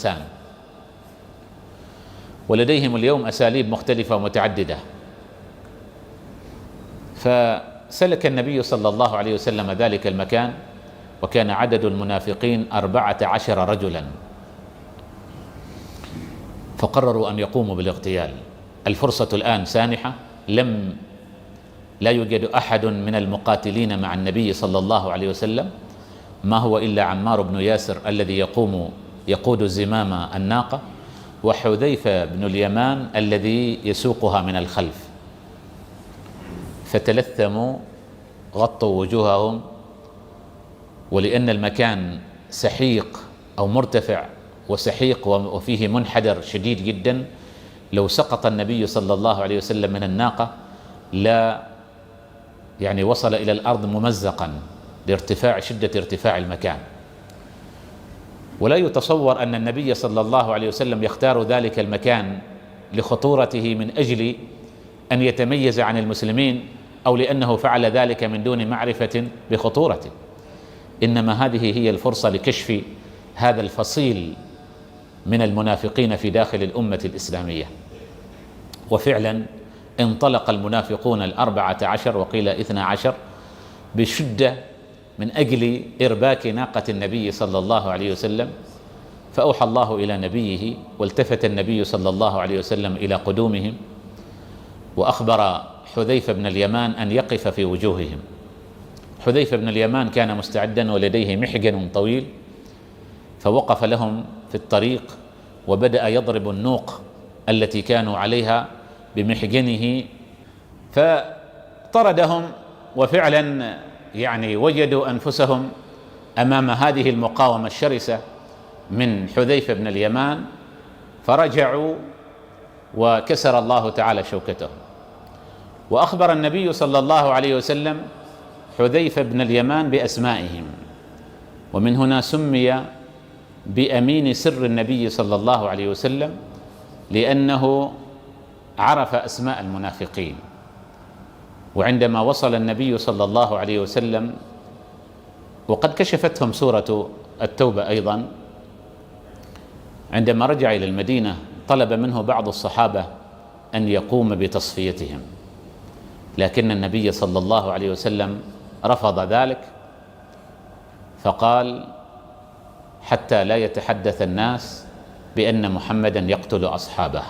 الإنسان، ولديهم اليوم أساليب مختلفة ومتعددة. فسلك النبي صلى الله عليه وسلم ذلك المكان، وكان عدد المنافقين 14 رجلا، فقرروا أن يقوموا بالاغتيال. الفرصة الآن سانحة، لا يوجد أحد من المقاتلين مع النبي صلى الله عليه وسلم، ما هو إلا عمار بن ياسر الذي يقود زمام الناقة، وحذيفة بن اليمان الذي يسوقها من الخلف. فتلثموا، غطوا وجوههم، ولأن المكان سحيق أو مرتفع وسحيق وفيه منحدر شديد جدا، لو سقط النبي صلى الله عليه وسلم من الناقة لا وصل إلى الأرض ممزقا شدة ارتفاع المكان. ولا يتصور أن النبي صلى الله عليه وسلم يختار ذلك المكان لخطورته من أجل أن يتميز عن المسلمين، أو لأنه فعل ذلك من دون معرفة بخطورته، إنما هذه هي الفرصة لكشف هذا الفصيل من المنافقين في داخل الأمة الإسلامية. وفعلا انطلق المنافقون 14 وقيل 12 بشدة من أجل إرباك ناقة النبي صلى الله عليه وسلم، فأوحى الله إلى نبيه، والتفت النبي صلى الله عليه وسلم إلى قدومهم، وأخبر حذيفة بن اليمان أن يقف في وجوههم. حذيفة بن اليمان كان مستعدا ولديه محجن طويل، فوقف لهم في الطريق وبدأ يضرب النوق التي كانوا عليها بمحجنه، فطردهم. وفعلا وجدوا أنفسهم أمام هذه المقاومة الشرسة من حذيفة بن اليمان، فرجعوا وكسر الله تعالى شوكتهم. وأخبر النبي صلى الله عليه وسلم حذيفة بن اليمان بأسمائهم، ومن هنا سمي بأمين سر النبي صلى الله عليه وسلم، لأنه عرف أسماء المنافقين. وعندما وصل النبي صلى الله عليه وسلم، وقد كشفتهم سورة التوبة أيضا، عندما رجع إلى المدينة طلب منه بعض الصحابة أن يقوم بتصفيتهم، لكن النبي صلى الله عليه وسلم رفض ذلك، فقال: حتى لا يتحدث الناس بأن محمدا يقتل أصحابه.